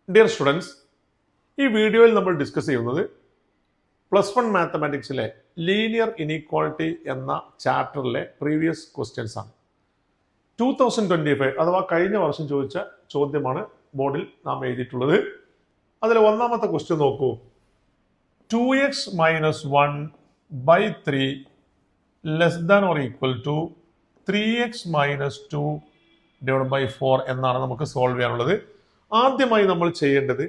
Dear students, ഈ വീഡിയോയിൽ നമ്മൾ ഡിസ്കസ് ചെയ്യുന്നത് +1 മാത്തമാറ്റിക്സിലെ ലീനിയർ ഇനീക്വാളിറ്റി എന്ന ചാപ്റ്ററിലെ പ്രീവിയസ് ക്വസ്റ്റ്യൻസ് ആണ്. 2025 അഥവാ കഴിഞ്ഞ വർഷം ചോദിച്ച ചോദ്യമാണ് ബോർഡിൽ നാം എഴുതിയിട്ടുള്ളത്. അതിൽ ഒന്നാമത്തെ ക്വസ്റ്റ്യൻ നോക്കൂ. 2x - 1/3 ≤ 3x - 2/4 എന്നാണ് നമുക്ക് സോൾവ് ചെയ്യാനുള്ളത്. ആദ്യമായി നമ്മൾ ചെയ്യേണ്ടത്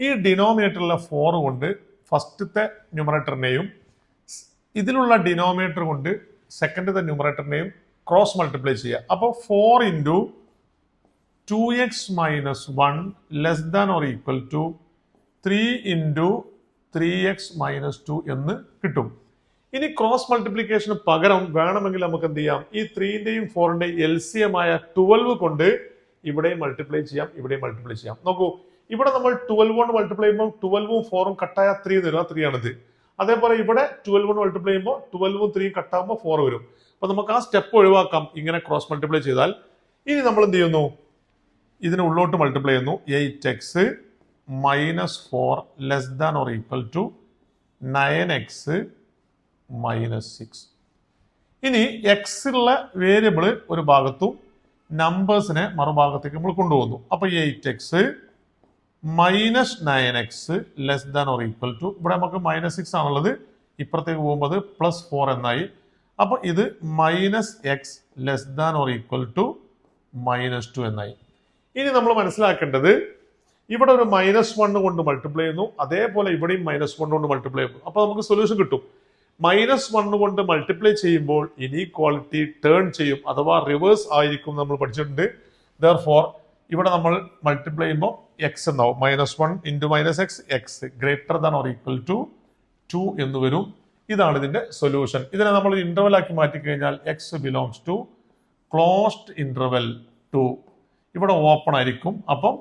ഈ ഡിനോമിനേറ്ററിലെ 4 കൊണ്ട് ഫസ്റ്റത്തെ ന്യൂമറേറ്ററിനെയും ഇതിലുള്ള ഡിനോമിനേറ്റർ കൊണ്ട് സെക്കൻഡത്തെ ന്യൂമറേറ്ററിനെയും ക്രോസ് മൾട്ടിപ്ലൈ ചെയ്യുക. അപ്പോൾ 4 × 2x - 1 ≤ 3 × 3x - 2 എന്ന് കിട്ടും. ഇനി ക്രോസ് മൾട്ടിപ്ലിക്കേഷന് പകരം വേണമെങ്കിൽ നമുക്ക് എന്ത് ചെയ്യാം, ഈ 3ന്റെയും 4ന്റെയും LCM ആയ 12 കൊണ്ട് ഇവിടെ മൾട്ടിപ്ലൈ ചെയ്യാം, ഇവിടെ മൾട്ടിപ്ലൈ ചെയ്യാം. നോക്കൂ, ഇവിടെ നമ്മൾ 12 കൊണ്ട് മൾട്ടിപ്ലൈ ചെയ്യുമ്പോൾ 12ഉം 4ഉം കട്ടായ 3 തരും, 3 ആണിത്. അതേപോലെ ഇവിടെ 12 കൊണ്ട് മൾട്ടിപ്ലൈ ചെയ്യുമ്പോൾ 12ഉം 3ഉം കട്ടാകുമ്പോൾ 4 വരും. അപ്പൊ നമുക്ക് ആ സ്റ്റെപ്പ് ഒഴിവാക്കാം ഇങ്ങനെ ക്രോസ് മൾട്ടിപ്ലൈ ചെയ്താൽ. ഇനി നമ്മൾ എന്ത് ചെയ്യുന്നു, ഇതിന് ഉള്ളോട്ട് മൾട്ടിപ്ലൈ ചെയ്യുന്നു. 8x - 4 ≤ 9x - 6. ഇനി എക്സ് ഉള്ള വേരിയബിൾ ഒരു ഭാഗത്തും നമ്പേഴ്സിനെ മറുഭാഗത്തേക്ക് നമ്മൾ കൊണ്ടുപോകുന്നു. അപ്പൊ 8x - 9x ≤ ഇവിടെ നമുക്ക് -6 ആണുള്ളത്, ഇപ്പുറത്തേക്ക് പോകുമ്പോൾ +4 എന്നായി. അപ്പൊ ഇത് -x ≤ -2 എന്നായി. ഇനി നമ്മൾ മനസ്സിലാക്കേണ്ടത് ഇവിടെ ഒരു -1 കൊണ്ട് മൾട്ടിപ്ലൈ ചെയ്യുന്നു, അതേപോലെ ഇവിടെയും -1 കൊണ്ട് മൾട്ടിപ്ലൈ ചെയ്യുന്നു. അപ്പൊ നമുക്ക് സൊല്യൂഷൻ കിട്ടും. -1 കൊണ്ട് മൾട്ടിപ്ലൈ ചെയ്യുമ്പോൾ ഇനീക്വാളിറ്റി ടേൺ ചെയ്യും, അഥവാ റിവേഴ്സ് ആയിരിക്കും നമ്മൾ പഠിച്ചിട്ടുണ്ട്. ദെർഫോർ ഇവിടെ നമ്മൾ മൾട്ടിപ്ലൈ ചെയ്യുമ്പോൾ എക്സ് എന്നാവും. -1 × -x x > 2 എന്ന് വരും. ഇതാണ് ഇതിന്റെ സൊല്യൂഷൻ. ഇതിനെ നമ്മൾ ഇന്റർവൽ ആക്കി മാറ്റിക്കഴിഞ്ഞാൽ x belongs to closed interval 2. ഇവിടെ ഓപ്പൺ ആയിരിക്കും. അപ്പം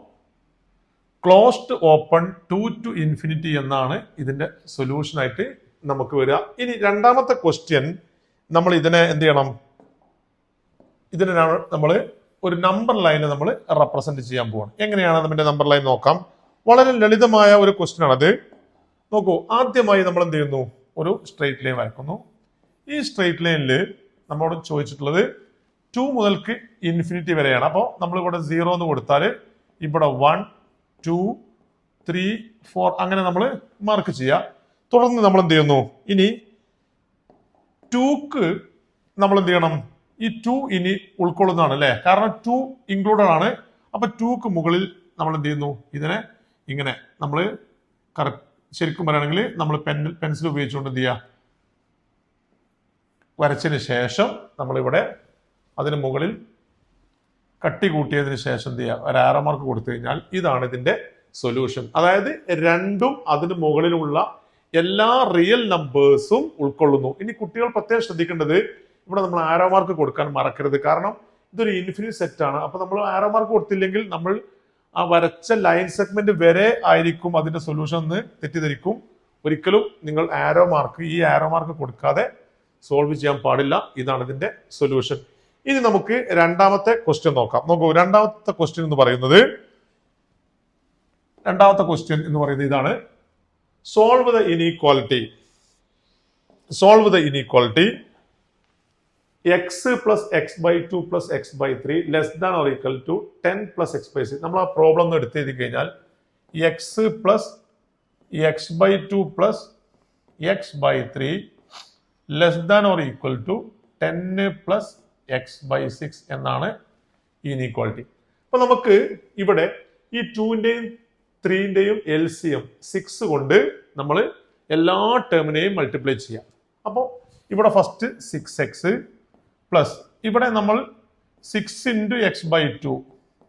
ക്ലോസ്ഡ് ഓപ്പൺ 2 to ∞ എന്നാണ് ഇതിന്റെ സൊല്യൂഷൻ ആയിട്ട് നമുക്ക് വരിക. ഇനി രണ്ടാമത്തെ ക്വസ്റ്റ്യൻ, നമ്മൾ ഇതിനെ എന്ത് ചെയ്യണം, ഇതിനെ നമ്മൾ ഒരു നമ്പർ ലൈന് നമ്മൾ റെപ്രസെന്റ് ചെയ്യാൻ പോവാണ്. എങ്ങനെയാണ് നമ്മുടെ നമ്പർ ലൈൻ നോക്കാം. വളരെ ലളിതമായ ഒരു ക്വസ്റ്റ്യൻ ആണത്. നോക്കൂ, ആദ്യമായി നമ്മൾ എന്ത് ചെയ്യുന്നു, ഒരു സ്ട്രെയിറ്റ് ലൈൻ വരയ്ക്കുന്നു. ഈ സ്ട്രെയിറ്റ് ലൈനിൽ നമ്മളോട് ചോദിച്ചിട്ടുള്ളത് 2 മുതൽക്ക് ∞ വരെയാണ്. അപ്പോൾ നമ്മൾ ഇവിടെ 0 എന്ന് കൊടുത്താൽ ഇവിടെ 1 2 3 4 അങ്ങനെ നമ്മൾ മാർക്ക് ചെയ്യുക. തുടർന്ന് നമ്മൾ എന്ത് ചെയ്യുന്നു, ഇനി 2ക്ക് നമ്മൾ എന്ത് ചെയ്യണം, ഈ 2 ഇനി ഉൾക്കൊള്ളുന്നതാണ് അല്ലെ, കാരണം 2 ഇൻക്ലൂഡഡ് ആണ്. അപ്പൊ 2ക്ക് മുകളിൽ നമ്മൾ എന്ത് ചെയ്യുന്നു, ഇതിനെ ഇങ്ങനെ നമ്മൾ ശരിക്കും പറയുകയാണെങ്കിൽ നമ്മൾ പെൻസിൽ ഉപയോഗിച്ചുകൊണ്ട് എന്ത് ചെയ്യുക, വരച്ചതിന് ശേഷം നമ്മളിവിടെ അതിന് മുകളിൽ കട്ടി കൂട്ടിയതിന് ശേഷം എന്ത് ചെയ്യുക, ഒരു ആരോ മാർക്ക് കൊടുത്തു കഴിഞ്ഞാൽ ഇതാണ് ഇതിന്റെ സൊല്യൂഷൻ. അതായത് രണ്ടും അതിന് മുകളിലുള്ള എല്ലാ റിയൽ നമ്പേഴ്സും ഉൾക്കൊള്ളുന്നു. ഇനി കുട്ടികൾ പ്രത്യേകം ശ്രദ്ധിക്കേണ്ടത്, ഇവിടെ നമ്മൾ ആരോ മാർക്ക് കൊടുക്കാൻ മറക്കരുത്, കാരണം ഇതൊരു ഇൻഫിനിറ്റ് സെറ്റ് ആണ്. അപ്പൊ നമ്മൾ ആരോ മാർക്ക് കൊടുത്തില്ലെങ്കിൽ നമ്മൾ ആ വരച്ച ലൈൻ സെഗ്മെന്റ് വരെ ആയിരിക്കും അതിന്റെ സൊല്യൂഷൻ എന്ന് തെറ്റിദ്ധരിക്കും. ഒരിക്കലും നിങ്ങൾ ഈ ആരോ മാർക്ക് കൊടുക്കാതെ സോൾവ് ചെയ്യാൻ പാടില്ല. ഇതാണ് ഇതിന്റെ സൊല്യൂഷൻ. ഇനി നമുക്ക് രണ്ടാമത്തെ ക്വസ്റ്റ്യൻ നോക്കാം. നോക്കൂ, രണ്ടാമത്തെ ക്വസ്റ്റ്യൻ എന്ന് പറയുന്നത് ഇതാണ്. Solve the inequality x + x/2 + x/3 < > 10 + x/6. നമ്മൾ ആ പ്രോബ്ലം ഒന്ന് എടുത്ത് എഴുതി കഴിഞ്ഞാൽ x + x/2 + x/3 < < 10 + x/6 എന്നാണ് ഇനീക്വാളിറ്റി. അപ്പൊ നമുക്ക് ഇവിടെ ഈ 2ന്റെയും 3ന്റെയും LCM 6 കൊണ്ട് നമ്മൾ എല്ലാ ടേമിനെയും മൾട്ടിപ്ലൈ ചെയ്യാം. അപ്പോൾ ഇവിടെ ഫസ്റ്റ് 6x പ്ലസ് ഇവിടെ നമ്മൾ 6 × x/2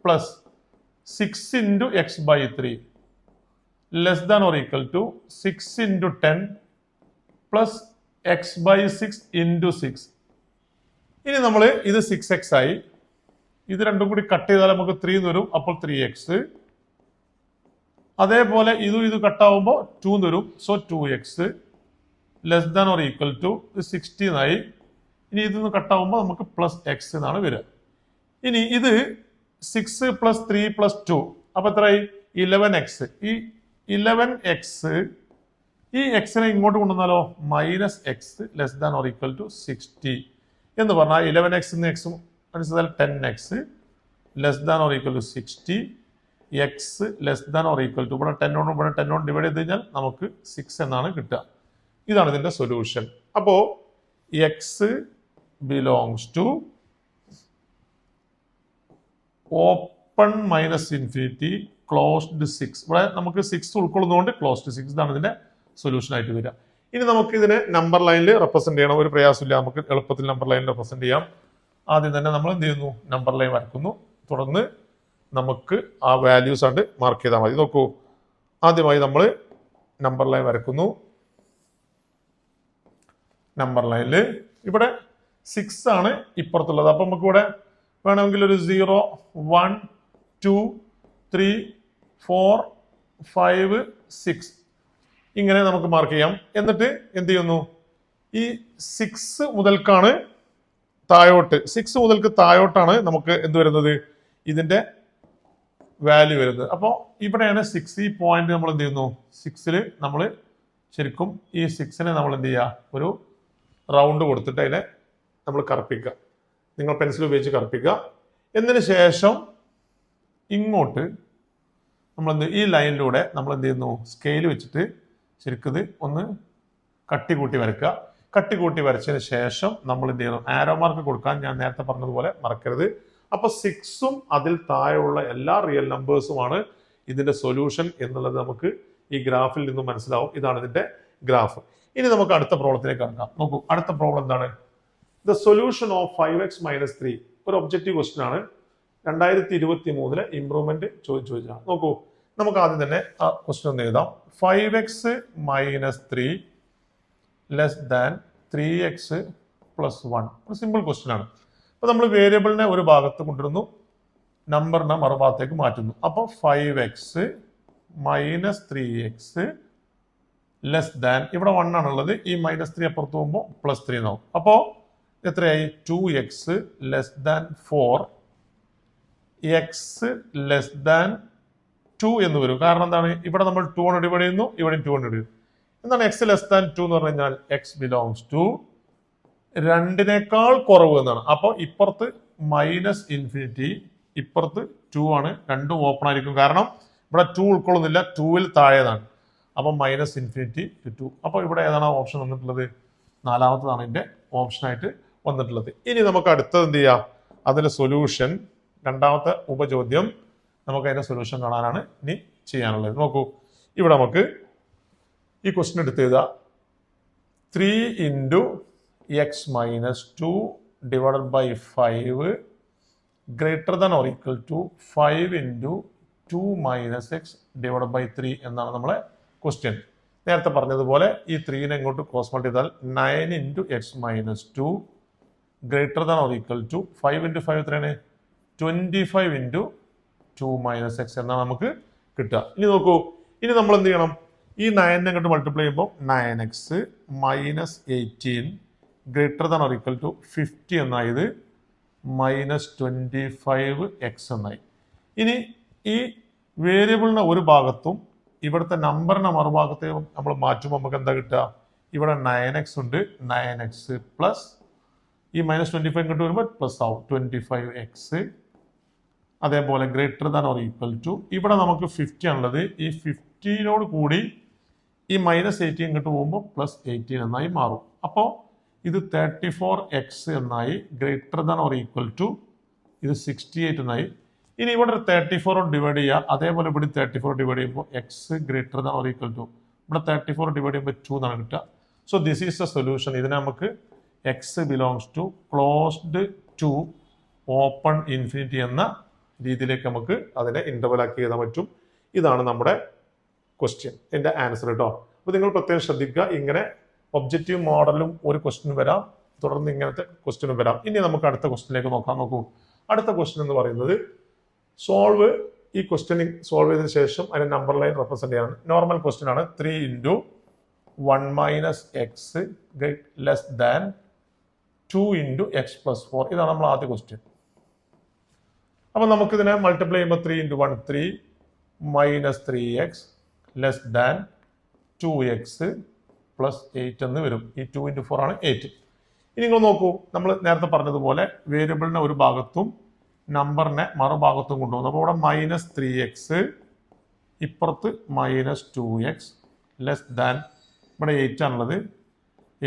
plus 6 × x/3 < < 6 × 10 plus x/6 × 6. ഇനി നമ്മൾ ഇത് 6x ആയി, ഇത് രണ്ടും കൂടി കട്ട് ചെയ്താൽ നമുക്ക് 3 വരും, അപ്പോൾ 3x. അതേപോലെ ഇത് കട്ടാവുമ്പോൾ 2 വരും, സോ 2x < < 16 ആയി. ഇനി ഇതൊന്ന് കട്ടാവുമ്പോൾ നമുക്ക് +x എന്നാണ് വരിക. ഇനി ഇത് 6 + 3 + 2 അപ്പൊ എത്രയായി, 11x. ഈ 11x ഈ എക്സിനെ ഇങ്ങോട്ട് കൊണ്ടുവന്നാലോ -x less than or equal to 60 എന്ന് പറഞ്ഞാൽ 11x എക്സും മനസ്സിലാൽ 10x less than or equal to 60 x less than or equal to ഇവിടെ 10 കൊണ്ട് ഡിവൈഡ് ചെയ്ത് കഴിഞ്ഞാൽ നമുക്ക് 6 എന്നാണ് കിട്ടുക. ഇതാണ് ഇതിന്റെ സൊല്യൂഷൻ. അപ്പോ x belongs to open -infinity closed 6. ഇവിടെ നമുക്ക് 6 ഉൾക്കൊള്ളുന്നതുകൊണ്ട് ക്ലോസ്ഡ് 6. ഇതാണ് ഇതിന്റെ സൊല്യൂഷൻ ആയിട്ട് വരിക. ഇനി നമുക്ക് ഇതിനെ നമ്പർ ലൈനിൽ റെപ്രസെന്റ് ചെയ്യണം. ഒരു പ്രയാസമില്ല, നമുക്ക് എളുപ്പത്തിൽ നമ്പർ ലൈനിൽ റെപ്രസെന്റ് ചെയ്യാം. ആദ്യം തന്നെ നമ്മൾ എന്ത് ചെയ്യുന്നു, നമ്പർ ലൈൻ വരക്കുന്നു. തുടർന്ന് നമുക്ക് ആ വാല്യൂസ് ആയിട്ട് മാർക്ക് ചെയ്താൽ മതി. നോക്കൂ, ആദ്യമായി നമ്മൾ നമ്പർ ലൈൻ വരക്കുന്നു. നമ്പർ ലൈനിൽ ഇവിടെ 6 ആണ് ഇപ്പുറത്തുള്ളത്. അപ്പൊ നമുക്ക് ഇവിടെ വേണമെങ്കിൽ ഒരു 0, 1, 2, 3, 4, 5, 6 ഇങ്ങനെ നമുക്ക് മാർക്ക് ചെയ്യാം. എന്നിട്ട് എന്ത് ചെയ്യുന്നു, ഈ 6 മുതൽക്കാണ് താഴോട്ട്, 6 മുതൽക്ക് താഴോട്ടാണ് നമുക്ക് എന്ത് വരുന്നത്, ഇതിന്റെ വാല്യൂ വരുന്നത്. അപ്പോൾ ഇവിടെയാണ് 6. ഈ പോയിന്റ് നമ്മൾ എന്ത് ചെയ്യുന്നു, 6ൽ നമ്മൾ ശരിക്കും ഈ 6നെ നമ്മൾ എന്ത് ചെയ്യുക, ഒരു റൗണ്ട് കൊടുത്തിട്ട് അതിനെ നമ്മൾ കറുപ്പിക്കുക. നിങ്ങൾ പെൻസിൽ ഉപയോഗിച്ച് കറുപ്പിക്കുക. എന്നതിന് ശേഷം ഇങ്ങോട്ട് നമ്മൾ ഈ ലൈനിലൂടെ നമ്മൾ എന്ത് ചെയ്യുന്നു, സ്കെയിൽ വെച്ചിട്ട് ശരിക്കും ഇത് ഒന്ന് കട്ടി കൂട്ടി വരയ്ക്കുക. കട്ടി കൂട്ടി വരച്ചതിന് ശേഷം നമ്മൾ എന്ത് ചെയ്യണം, ആരോ മാർക്ക് കൊടുക്കാൻ ഞാൻ നേരത്തെ പറഞ്ഞതുപോലെ മറക്കരുത്. അപ്പൊ 6ഉം അതിൽ താഴെയുള്ള എല്ലാ റിയൽ നമ്പേഴ്സുമാണ് ഇതിന്റെ സൊല്യൂഷൻ എന്നുള്ളത് നമുക്ക് ഈ ഗ്രാഫിൽ നിന്നും മനസ്സിലാവും. ഇതാണ് ഇതിന്റെ ഗ്രാഫ്. ഇനി നമുക്ക് അടുത്ത പ്രോബ്ലത്തിലേക്ക് കടക്കാം. നോക്കൂ, അടുത്ത പ്രോബ്ലം എന്താണ്, ദ സൊല്യൂഷൻ ഓഫ് 5x - 3. ഒരു ഒബ്ജക്റ്റീവ് ക്വസ്റ്റ്യൻ ആണ്. 2023 ഇംപ്രൂവ്മെന്റ് ചോദിച്ചാണ്. നോക്കൂ, നമുക്ക് ആദ്യം തന്നെ ആ ക്വസ്റ്റ്യൻ ഒന്ന് എഴുതാം. 5x - 3 less than 3x + 1. ഒരു സിമ്പിൾ ക്വസ്റ്റ്യൻ ആണ്. അപ്പൊ നമ്മൾ വേരിയബിളിനെ ഒരു ഭാഗത്ത് കൊണ്ടുവരുന്നു, നമ്പറിനെ മറുഭാഗത്തേക്ക് മാറ്റുന്നു. അപ്പോൾ 5x - 3x ലെസ് ദാൻ, ഇവിടെ 1 ആണുള്ളത്, ഈ -3 അപ്പുറത്ത് പോകുമ്പോൾ +3 എന്നാവും. അപ്പോൾ എത്രയായി, 2x less than 4 x less than 2 എന്ന് വരും. കാരണം എന്താണ്, ഇവിടെ നമ്മൾ 2 കൊണ്ട് ഡിവൈഡ് ചെയ്യുന്നു, ഇവിടെ 2 കൊണ്ട് ഡിവൈഡ് ചെയ്യുന്നു. എന്താണ് x ലെസ് ദാൻ 2 എന്ന് പറഞ്ഞു കഴിഞ്ഞാൽ x ബിലോങ്സ് ടു 2 കുറവ് എന്നാണ്. അപ്പോൾ ഇപ്പുറത്ത് -ഇൻഫിനിറ്റി, ഇപ്പുറത്ത് 2 ആണ്. രണ്ടും ഓപ്പൺ ആയിരിക്കും, കാരണം ഇവിടെ 2 ഉൾക്കൊള്ളുന്നില്ല, 2ൽ താഴെതാണ്. അപ്പോൾ -ഇൻഫിനിറ്റി ടു 2. അപ്പോൾ ഇവിടെ ഏതാണ് ഓപ്ഷൻ വന്നിട്ടുള്ളത്, 4ാമത്തതാണ് ഇതിന്റെ ഓപ്ഷനായിട്ട് വന്നിട്ടുള്ളത്. ഇനി നമുക്ക് അടുത്തത് എന്ത് ചെയ്യാം, അതിന്റെ സൊല്യൂഷൻ, രണ്ടാമത്തെ ഉപചോദ്യം നമുക്ക് അതിന്റെ സൊല്യൂഷൻ കാണാനാണ് ഇനി ചെയ്യാനുള്ളത്. നോക്കൂ, ഇവിടെ നമുക്ക് ഈ ക്വസ്റ്റ്യൻ എടുത്ത് എഴുതാം. 3 × x - 2 divided by 5 greater than or equal to 5 × 2 - x divided by 3 എന്നാണ് നമ്മളെ ക്വസ്റ്റ്യൻ. നേരത്തെ പറഞ്ഞതുപോലെ ഈ 3നെ ഇങ്ങോട്ട് ക്രോസ് മൾട്ടി ചെയ്താൽ 9 × x - 2 greater than or equal to 5 × 5 എത്രയാണ്, 25 × 2 - x എന്നാണ് നമുക്ക് കിട്ടുക. ഇനി നോക്കൂ, ഇനി നമ്മൾ എന്ത് ചെയ്യണം, ഈ 9നെ അങ്ങോട്ട് മൾട്ടിപ്ലൈ ചെയ്യുമ്പോൾ 9x - 18 greater than or equal to 50 എന്നായത് -25x എന്നായി. ഇനി ഈ വേരിയബിളിനെ ഒരു ഭാഗത്തും ഇവിടുത്തെ നമ്പറിനെ മറുഭാഗത്തേക്കും നമ്മൾ മാറ്റുമ്പോൾ നമുക്ക് എന്താ കിട്ടുക, ഇവിടെ 9x ഉണ്ട്, 9x പ്ലസ് ഈ -25 ഇങ്ങോട്ട് വരുമ്പോൾ പ്ലസ് ആവും 25x. അതേപോലെ greater than or equal to, ഇവിടെ നമുക്ക് 50 ആണുള്ളത്, ഈ 50നോട് കൂടി ഈ -18 ഇങ്ങോട്ട് പോകുമ്പോൾ +18 എന്നായി മാറും. അപ്പോൾ ഇത് 34x എന്നായി. Greater than or equal to ഇത് 68 എന്നായി. ഇനി ഇവിടെ 34 ഡിവൈഡ് ചെയ്യുക, അതേപോലെ ഇവിടെ 34 ഡിവൈഡ് ചെയ്യുമ്പോൾ x greater than or equal to ഇവിടെ 34 ഡിവൈഡ് ചെയ്യുമ്പോൾ 2 എന്നാണ് കിട്ടുക. So this is a solution. ഇതിനെ നമുക്ക് x belongs to closed to open infinity എന്ന രീതിയിലേക്ക് നമുക്ക് അതിനെ ഇന്റർവൽ ആക്കി എഴുതാൻ പറ്റും. ഇതാണ് നമ്മുടെ ക്വസ്റ്റ്യൻ, എൻ്റെ ആൻസർ കേട്ടോ. അപ്പോൾ നിങ്ങൾ പ്രത്യേകം ശ്രദ്ധിക്കുക, ഇങ്ങനെ ഒബ്ജക്റ്റീവ് മോഡലും ഒരു ക്വസ്റ്റ്യൻ വരാം, തുടർന്ന് ഇങ്ങനത്തെ ക്വസ്റ്റ്യനും വരാം. ഇനി നമുക്ക് അടുത്ത ക്വസ്റ്റ്യനിലേക്ക് നോക്കാം. നോക്കൂ, അടുത്ത ക്വസ്റ്റ്യൻ എന്ന് പറയുന്നത് സോൾവ്. ഈ ക്വസ്റ്റ്യൻ സോൾവ് ചെയ്തതിനു ശേഷം അതിന്റെ നമ്പർ ലൈൻ റെപ്രസെന്റ് ചെയ്യാണ്. നോർമൽ ക്വസ്റ്റ്യൻ ആണ്. 3 × 1 - x ലെസ് ദാൻ 2 × x + 4. ഇതാണ് നമ്മൾ ആദ്യ ക്വസ്റ്റ്യൻ. അപ്പൊ നമുക്കിതിനെ മൾട്ടിപ്ലൈ ചെയ്യുമ്പോൾ 3 × 1 3 minus 3x less than 2x plus 8 എന്ന് വരും. ഈ 2 × 4 ആണ് 8. ഇനി നിങ്ങൾ നോക്കൂ, നമ്മൾ നേരത്തെ പറഞ്ഞതുപോലെ വേരിയബിളിനെ ഒരു ഭാഗത്തും നമ്പറിനെ മറുഭാഗത്തും കൊണ്ടുപോകുന്നു. അപ്പോൾ ഇവിടെ മൈനസ് 3x, ഇപ്പുറത്ത് മൈനസ് 2x ലെസ് ദാൻ, ഇവിടെ 8 ആണുള്ളത്,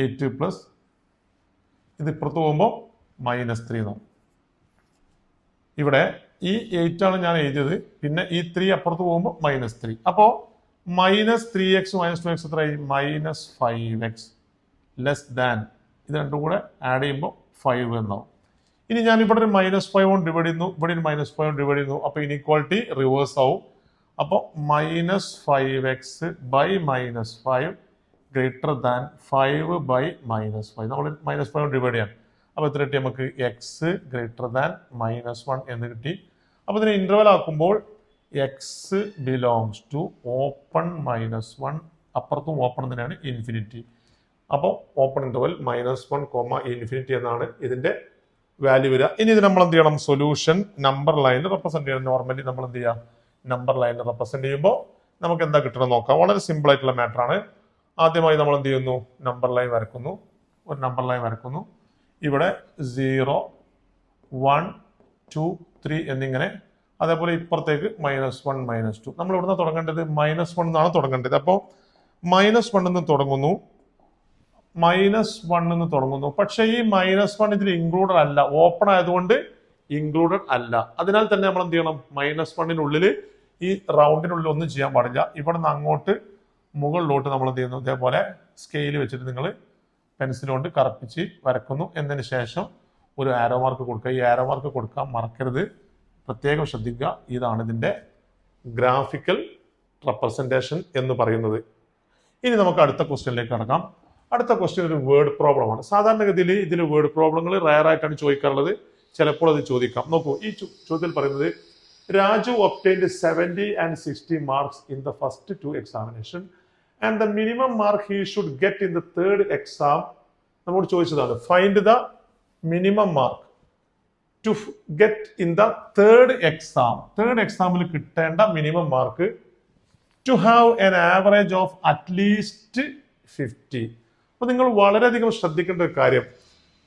8 പ്ലസ് ഇത് ഇപ്പുറത്ത് പോകുമ്പോൾ മൈനസ് 3 എന്നാണ്. ഇവിടെ ഈ 8 ആണ് ഞാൻ എഴുതിയത്, പിന്നെ ഈ 3 അപ്പുറത്ത് പോകുമ്പോൾ മൈനസ് 3. അപ്പോൾ മൈനസ് 3x മൈനസ് 2x എത്രയായി? മൈനസ് 5x ലെസ് ദാൻ, ഇത് രണ്ടും കൂടെ ആഡ് ചെയ്യുമ്പോൾ 5 എന്നാവും. ഇനി ഞാൻ ഇവിടെ ഒരു -5 കൊണ്ട് ഡിവൈഡ് ചെയ്യുന്നു, ഇവിടെ ഒരു -5 കൊണ്ട് ഡിവൈഡ് ചെയ്യുന്നു. അപ്പോൾ ഇനീക്വാളിറ്റി റിവേഴ്സ് ആവും. അപ്പോൾ minus 5x by minus 5 greater than 5 by minus 5. നമ്മൾ -5 കൊണ്ട് ഡിവൈഡ് ചെയ്യാം. അപ്പോൾ എത്ര കിട്ടി നമുക്ക്? എക്സ് ഗ്രേറ്റർ ദാൻ -1 എന്ന് കിട്ടി. അപ്പോൾ ഇതിനെ ഇന്റർവൽ ആക്കുമ്പോൾ എക്സ് ബിലോങ്സ് ടു ഓപ്പൺ -1, അപ്പുറത്തും ഓപ്പൺ തന്നെയാണ് ഇൻഫിനിറ്റി. അപ്പോൾ ഓപ്പൺ ഇന്റർവൽ -1, ഇൻഫിനിറ്റി എന്നാണ് ഇതിന്റെ വാല്യൂ വരിക. ഇനി ഇത് നമ്മൾ എന്ത് ചെയ്യണം? സൊല്യൂഷൻ നമ്പർ ലൈനിൽ റെപ്രസെന്റ് ചെയ്യണം. നോർമലി നമ്മൾ എന്ത് ചെയ്യുക? നമ്പർ ലൈനിൽ റെപ്രസെന്റ് ചെയ്യുമ്പോൾ നമുക്ക് എന്താ കിട്ടണം നോക്കാം. വളരെ സിമ്പിൾ ആയിട്ടുള്ള മാറ്റർ ആണ്. ആദ്യമായി നമ്മൾ എന്ത് ചെയ്യുന്നു? നമ്പർ ലൈൻ വരക്കുന്നു. ഒരു നമ്പർ ലൈൻ വരക്കുന്നു. ഇവിടെ 0, 1, 2, 3 എന്നിങ്ങനെ. അതേപോലെ ഇപ്പുറത്തേക്ക് -1, -2. നമ്മൾ ഇവിടുന്ന് തുടങ്ങേണ്ടത് -1 എന്നാണ് തുടങ്ങേണ്ടത്. അപ്പോൾ -1 എന്ന് തുടങ്ങുന്നു, -1 എന്ന് തുടങ്ങുന്നു. പക്ഷേ ഈ -1 ഇതിൽ ഇൻക്ലൂഡഡ് അല്ല, ഓപ്പൺ ആയതുകൊണ്ട് ഇൻക്ലൂഡഡ് അല്ല. അതിനാൽ തന്നെ നമ്മൾ എന്ത് ചെയ്യണം? -1 ഈ റൗണ്ടിനുള്ളിൽ ഒന്നും ചെയ്യാൻ പാടില്ല. ഇവിടെ നിന്ന് അങ്ങോട്ട് മുകളിലോട്ട് നമ്മൾ എന്ത് ചെയ്യുന്നു? ഇതേപോലെ സ്കെയിൽ വെച്ചിട്ട് നിങ്ങൾ പെൻസിൽ കൊണ്ട് കറുപ്പിച്ച് വരക്കുന്നു. എന്നതിന് ശേഷം ഒരു ആരോ മാർക്ക് കൊടുക്കുക. ഈ ആരോ മാർക്ക് കൊടുക്കാൻ മറക്കരുത്, പ്രത്യേകം ശ്രദ്ധിക്കുക. ഇതാണ് ഇതിന്റെ ഗ്രാഫിക്കൽ റെപ്രസെന്റേഷൻ എന്ന് പറയുന്നത്. ഇനി നമുക്ക് അടുത്ത ക്വസ്റ്റ്യനിലേക്ക് കടക്കാം. അടുത്ത ക്വസ്റ്റ്യൻ ഒരു വേർഡ് പ്രോബ്ലം ആണ്. സാധാരണഗതിയിൽ ഇതിൽ വേർഡ് പ്രോബ്ലങ്ങൾ റയർ ആയിട്ടാണ് ചോദിക്കാറുള്ളത്. ചിലപ്പോൾ അത് ചോദിക്കാം. നോക്കൂ, ഈ ചോദ്യത്തിൽ പറയുന്നത് Raju obtained 70 and 60 marks in the first 2 examination and the minimum mark he should get in the third exam. നമ്മോട് ചോദിച്ചതാണ് find the minimum mark to get in the third exam. Third എക്സാമിൽ കിട്ടേണ്ട minimum mark to have an average of at least 50. അപ്പൊ നിങ്ങൾ വളരെയധികം ശ്രദ്ധിക്കേണ്ട ഒരു കാര്യം,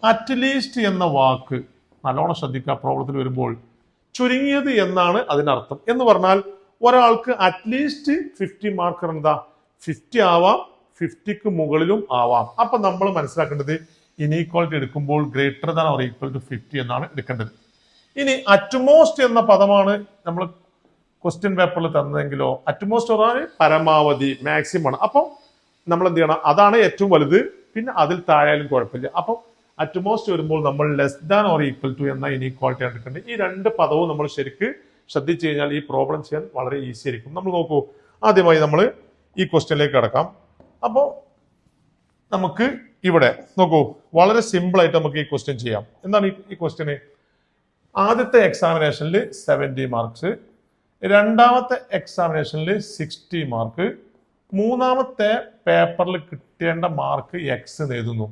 അറ്റ്ലീസ്റ്റ് എന്ന വാക്ക് നല്ലോണം ശ്രദ്ധിക്കുക. പ്രോബ്ലത്തിൽ വരുമ്പോൾ ചുരുങ്ങിയത് എന്നാണ് അതിനർത്ഥം. എന്ന് പറഞ്ഞാൽ ഒരാൾക്ക് അറ്റ്ലീസ്റ്റ് 50 മാർക്ക് എന്താ? 50 ആവാം, 50ക്ക് മുകളിലും ആവാം. അപ്പൊ നമ്മൾ മനസ്സിലാക്കേണ്ടത് ഇനീക്വാളിറ്റി എടുക്കുമ്പോൾ greater than or equal to 50 എന്നാണ് എടുക്കേണ്ടത്. ഇനി അറ്റ്മോസ്റ്റ് എന്ന പദമാണ് നമ്മൾ ക്വസ്റ്റ്യൻ പേപ്പറിൽ തന്നതെങ്കിലോ, അറ്റ്മോസ്റ്റ് പറഞ്ഞാൽ പരമാവധി, മാക്സിമം ആണ്. അപ്പോൾ നമ്മൾ എന്ത് ചെയ്യണം? അതാണ് ഏറ്റവും വലുത്, പിന്നെ അതിൽ താഴെയാലും കുഴപ്പമില്ല. അപ്പോൾ അറ്റ്മോസ്റ്റ് വരുമ്പോൾ നമ്മൾ less than or equal to എന്ന ഇനീക്വാളിറ്റി ആണ് എടുക്കേണ്ടത്. ഈ രണ്ട് പദവും നമ്മൾ ശരിക്ക് ശ്രദ്ധിച്ചു കഴിഞ്ഞാൽ ഈ പ്രോബ്ലം ചെയ്യാൻ വളരെ ഈസി ആയിരിക്കും. നമ്മൾ നോക്കൂ, ആദ്യമായി നമ്മൾ ഈ ക്വസ്റ്റ്യനിലേക്ക് കടക്കാം. അപ്പോൾ നമുക്ക് ഇവിടെ നോക്കൂ, വളരെ സിമ്പിൾ ആയിട്ട് നമുക്ക് ഈ ക്വസ്റ്റ്യൻ ചെയ്യാം. എന്താണ് ഈ ക്വസ്റ്റ്യന്? ആദ്യത്തെ എക്സാമിനേഷനിൽ 70 മാർക്സ്, രണ്ടാമത്തെ എക്സാമിനേഷനിൽ 60 മാർക്ക്, മൂന്നാമത്തെ പേപ്പറിൽ കിട്ടേണ്ട മാർക്ക് എക്സ് എഴുതുന്നു.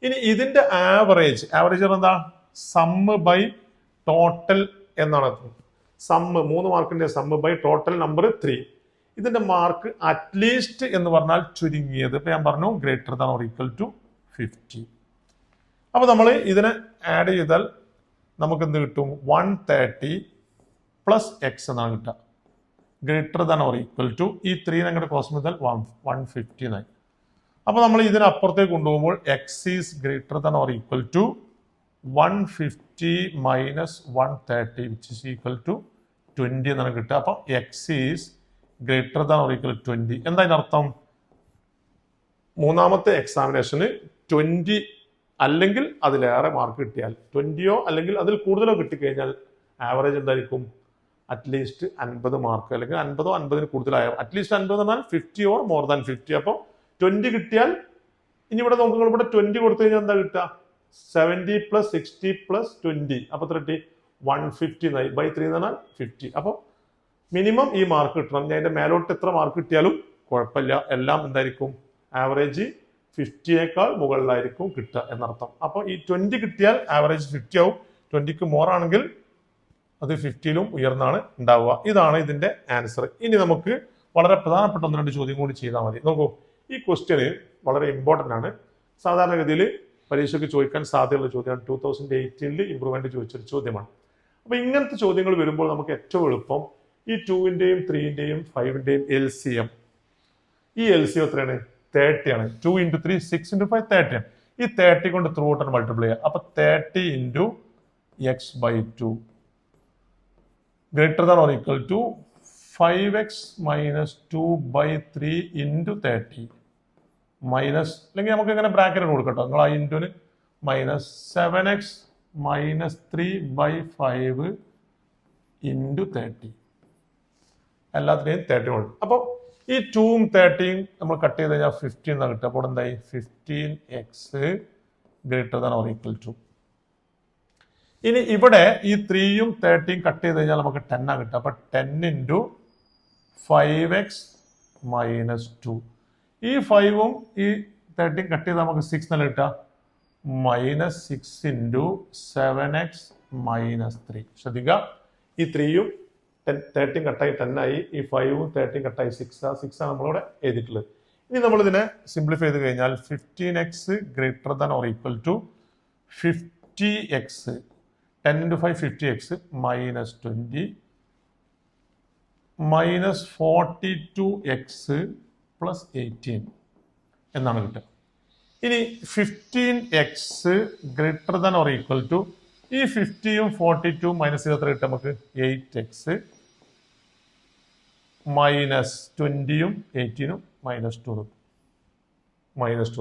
ഇനി ഇതിന്റെ ആവറേജ് എന്താ? സമ്മ് ബൈ ടോട്ടൽ എന്നാണ്. സമ്മ് 3 മാർക്കിന്റെ സമ്മ് ബൈ ടോട്ടൽ നമ്പർ 3. ഇതിന്റെ മാർക്ക് അറ്റ്ലീസ്റ്റ് എന്ന് പറഞ്ഞാൽ ചുരുങ്ങിയത്. ഇപ്പൊ ഞാൻ പറഞ്ഞു greater than or equal to 50. അപ്പൊ നമ്മൾ ഇതിനെ ആഡ് ചെയ്താൽ നമുക്ക് എന്ത് കിട്ടും? 130 പ്ലസ് എക്സ് എന്നാണ് കിട്ടുക. Greater than or equal to ഈ 3 അങ്ങോട്ട് ക്രോസ് ചെയ്താൽ 159. അപ്പൊ നമ്മൾ ഇതിനപ്പുറത്തേക്ക് കൊണ്ടുപോകുമ്പോൾ x is greater than or equal to 150 minus 130 which is equal to 20 എന്നാണ് കിട്ടുക. അപ്പൊ x is greater than or equal 20. എന്താ ഇതിനർത്ഥം? മൂന്നാമത്തെ എക്സാമിനേഷന് 20 അല്ലെങ്കിൽ അതിലേറെ മാർക്ക് കിട്ടിയാൽ, 20യോ അല്ലെങ്കിൽ അതിൽ കൂടുതലോ കിട്ടിക്കഴിഞ്ഞാൽ ആവറേജ് എന്തായിരിക്കും? അറ്റ്ലീസ്റ്റ് 50 മാർക്ക്, അല്ലെങ്കിൽ 50ഓ 50ന് കൂടുതലായോ. അറ്റ്ലീസ്റ്റ് 50 എന്ന് പറഞ്ഞാൽ 50 ഓർ മോർ ദാൻ 50. അപ്പോൾ 20 കിട്ടിയാൽ, ഇനി ഇവിടെ നോക്കുക, ഇവിടെ 20 കൊടുത്തു കഴിഞ്ഞാൽ എന്താ കിട്ടുക? 70 പ്ലസ് 60 പ്ലസ് 20. അപ്പൊ 150 ബൈ 3 എന്ന് പറഞ്ഞാൽ 50. അപ്പോൾ മിനിമം ഈ മാർക്ക് കിട്ടണം. ഞാൻ അതിന്റെ മേലോട്ട് എത്ര മാർക്ക് കിട്ടിയാലും കുഴപ്പമില്ല, എല്ലാം എന്തായിരിക്കും? ആവറേജ് 50യേക്കാൾ മുകളിലായിരിക്കും കിട്ടുക എന്നർത്ഥം. അപ്പോൾ ഈ 20 കിട്ടിയാൽ ആവറേജ് 50 ആവും. 20ക്ക് മോർ ആണെങ്കിൽ അത് 50-ലും ഉയർന്നാണ് ഉണ്ടാവുക. ഇതാണ് ഇതിന്റെ ആൻസർ. ഇനി നമുക്ക് വളരെ പ്രധാനപ്പെട്ട 1-2 ചോദ്യം കൂടി ചെയ്താൽ മതി. നോക്കൂ, ഈ ക്വസ്റ്റ്യന് വളരെ ഇമ്പോർട്ടന്റ് ആണ്. സാധാരണഗതിയിൽ പരീക്ഷയ്ക്ക് ചോദിക്കാൻ സാധ്യതയുള്ള ചോദ്യമാണ്. 2018 ഇംപ്രൂവ്മെന്റ് ചോദിച്ചൊരു ചോദ്യമാണ്. അപ്പൊ ഇങ്ങനത്തെ ചോദ്യങ്ങൾ വരുമ്പോൾ നമുക്ക് ഏറ്റവും എളുപ്പം ഈ 2-ന്റെയും 3-ന്റെയും 5-ന്റെയും LCM. ഈ LCM എത്രയാണ്? 30 ആണ്. 2 × 3 6 × 5 30 ആണ്. ഈ 30 കൊണ്ട് ത്രൂ ഔട്ട് മൾട്ടിപ്ലൈ ചെയ്യുക. അപ്പൊ 30 × x/2 greater than or equal to 5x - 2/3 × 30 minus, അല്ലെങ്കിൽ നമുക്ക് ഇങ്ങനെ ബ്രാക്കറ്റ് കൊടുക്കട്ടോ, നിങ്ങൾ ആ ഇൻറ്റുന് -7x - 3/5 × 30. എല്ലാത്തിനെയും 30 കൊണ്ട്. അപ്പോൾ ഈ 2-ഉം 30-യും നമ്മൾ കട്ട് ചെയ്ത് കഴിഞ്ഞാൽ 15 എന്നാണ് കിട്ടുക. അപ്പോൾ എന്തായി? 15x greater than or equal to. ഇനി ഇവിടെ ഈ 3-യും 30-യും കട്ട് ചെയ്ത് കഴിഞ്ഞാൽ നമുക്ക് 10 ആണ് കിട്ടുക. അപ്പൊ 10 × 5x - 2. ഈ 5-ഉം ഈ 30-യും കട്ട് ചെയ്താൽ നമുക്ക് 6 എന്നല്ല കിട്ടുക. -6 × 7x - 3. ശ്രദ്ധിക്കുക, ഈ 3-യും 30-യും കട്ടായി 10 ആയി. ഈ 5-ഉം 30-യും കട്ടായി 6 ആണ് നമ്മളിവിടെ എഴുതിയിട്ടുള്ളത്. ഇനി നമ്മൾ ഇതിനെ സിംപ്ലിഫൈ ചെയ്ത് കഴിഞ്ഞാൽ 15x greater than or equal to 50x. 10 × 5 50x -20 -42x + 18 എന്നാണ് കിട്ടുക. ഇനി 15x greater than or equal to ഈ 50-യും 42-ഉം മൈനസ് ചെയ്ത് എത്ര കിട്ടും നമുക്ക്? 8x -20-യും 18-ഉം -2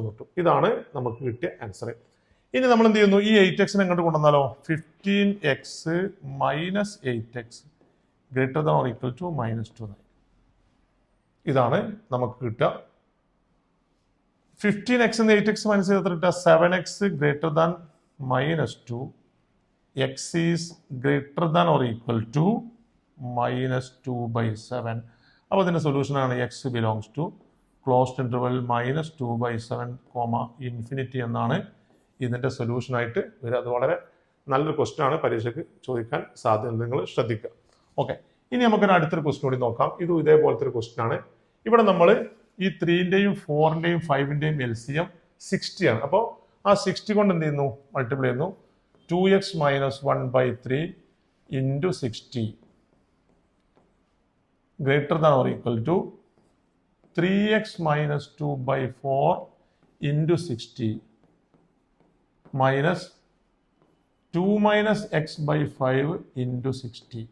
കിട്ടും. ഇതാണ് നമുക്ക് കിട്ടിയ ആൻസർ. ഇനി നമ്മൾ എന്ത് ചെയ്യുന്നു? ഈ 8x എങ്ങോട്ട് കൊണ്ടുവന്നാലോ? 15x - 8x greater than or equal to -2. ഇതാണ് നമുക്ക് കിട്ടുക. 15x എന്ന് 8x മൈനസ് ചെയ്ത് കിട്ടുക 7x greater than -2. x is greater than or equal to -2/7. അപ്പോൾ ഇതിന്റെ സൊല്യൂഷൻ ആണ് x belongs to closed interval -2/7, ∞ എന്നാണ് ഇതിന്റെ സൊല്യൂഷൻ ആയിട്ട് വരിക. അത് വളരെ നല്ലൊരു ക്വസ്റ്റ്യൻ ആണ്, പരീക്ഷയ്ക്ക് ചോദിക്കാൻ സാധ്യത. നിങ്ങൾ ശ്രദ്ധിക്കുക. ഓക്കെ, ഇനി നമുക്കൊരു അടുത്തൊരു ക്വസ്റ്റ്യൻ കൂടി നോക്കാം. ഇതും ഇതേപോലത്തെ ഒരു ക്വസ്റ്റ്യൻ ആണ്. ഇവിടെ നമ്മൾ ഈ 3-ന്റെയും 4-ന്റെയും 5-ന്റെയും LCM 60 ആണ്. അപ്പോൾ ആ 60 കൊണ്ട് എന്ത് ചെയ്യുന്നു? മൾട്ടിപ്ലൈ ചെയ്യുന്നു. 2x - 1/3 × 60 greater than or equal to 3x - 2/4 × 60 -2 - x/5 × 60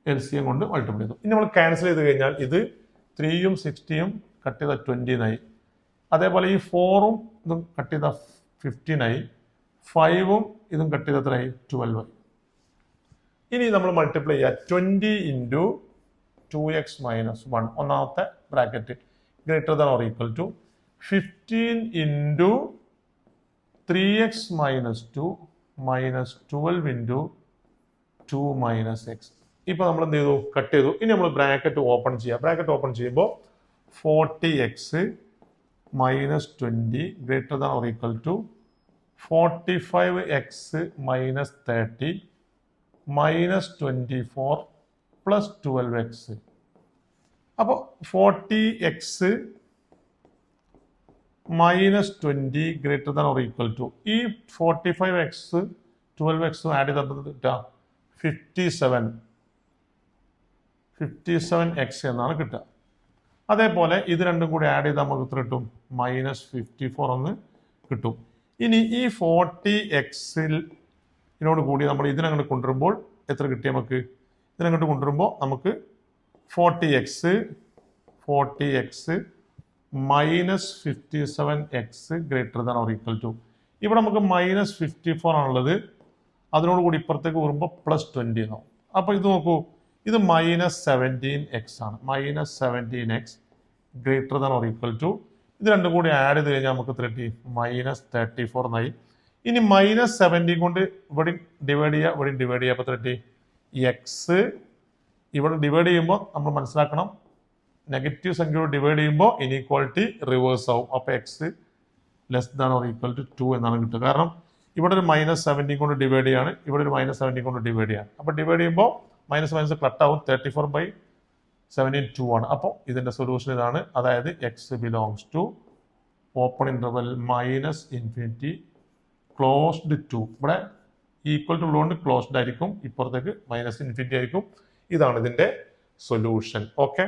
LCM കൊണ്ട് മൾട്ടിപ്ലൈ ചെയ്തു. ഇനി നമ്മൾ ക്യാൻസൽ ചെയ്ത് കഴിഞ്ഞാൽ ഇത് 3-യും 60-യും കട്ട് ചെയ്ത 20 അതേപോലെ ഈ 4-ഉം ഇതും കട്ട് ചെയ്ത 15 5-ഉം ഇതും കട്ട് ചെയ്ത എത്രയായി? 12. ഇനി നമ്മൾ മൾട്ടിപ്ലൈ ചെയ്യുക. 20 × 2x - 1 ഒന്നാമത്തെ bracket greater than or equal to 15 × 3x - 2 -12 × 2 - x. ഇപ്പൊ നമ്മൾ എന്ത് ചെയ്തു? കട്ട് ചെയ്തു. ഇനി നമ്മൾ ബ്രാക്കറ്റ് ഓപ്പൺ ചെയ്യാം. ബ്രാക്കറ്റ് ഓപ്പൺ ചെയ്യുമ്പോൾ 40x - 20 greater than or equal to 45x - 30 -24 + 12x. അപ്പോൾ 40x - 20 greater than or equal to ഈ 45x 12x ആഡ് ചെയ്തിട്ട് 57x എന്നാണ് കിട്ടുക. അതേപോലെ ഇത് രണ്ടും കൂടി ആഡ് ചെയ്താൽ നമുക്ക് എത്ര കിട്ടും? -54 എന്ന് കിട്ടും. ഇനി ഈ 40x ഇതിനോട് കൂടി നമ്മൾ ഇതിനങ്ങോട്ട് കൊണ്ടുവരുമ്പോൾ എത്ര കിട്ടി നമുക്ക്? ഇതിനങ്ങോട്ട് കൊണ്ടുവരുമ്പോൾ നമുക്ക് 40x -57x greater than or equal to ഇവിടെ നമുക്ക് -54 ആണുള്ളത്. അതിനോട് കൂടി ഇപ്പുറത്തേക്ക് വരുമ്പോൾ +20 എന്നാവും. അപ്പോൾ ഇത് നോക്കൂ, ഇത് -17x ആണ്. -17x greater than or equal to ഇത് രണ്ടും കൂടി ആഡ് ചെയ്ത് കഴിഞ്ഞാൽ നമുക്ക് -34 എന്നായി. ഇനി -70 കൊണ്ട് ഇവിടെ ഡിവൈഡ് ചെയ്യുക, ഇവിടെ ഡിവൈഡ് ചെയ്യുക. അപ്പോൾ 30 എക്സ് ഇവിടെ ഡിവൈഡ് ചെയ്യുമ്പോൾ നമ്മൾ മനസ്സിലാക്കണം, നെഗറ്റീവ് സംഖ്യയോട് ഡിവൈഡ് ചെയ്യുമ്പോൾ ഇനീക്വാളിറ്റി റിവേഴ്സ് ആവും. അപ്പോൾ x less than or equal to 2 എന്നാണ് കിട്ടുക. കാരണം ഇവിടെ ഒരു -17 കൊണ്ട് ഡിവൈഡ് ചെയ്യാണ്, ഇവിടെ ഒരു -17 കൊണ്ട് ഡിവൈഡ് ചെയ്യാണ്. അപ്പോൾ ഡിവൈഡ് ചെയ്യുമ്പോൾ മൈനസ് മൈനസ് കട്ടാവും. 34/17 2 ആണ്. അപ്പോൾ ഇതിന്റെ സൊല്യൂഷൻ ഇതാണ്. അതായത് x belongs to open interval -∞ closed to. ഇവിടെ ഈക്വൽ ടു ഉള്ളതുകൊണ്ട് ക്ലോസ്ഡ് ആയിരിക്കും, ഇപ്പുറത്തേക്ക് -∞ ആയിരിക്കും. ഇതാണ് ഇതിന്റെ സൊല്യൂഷൻ. ഓക്കെ.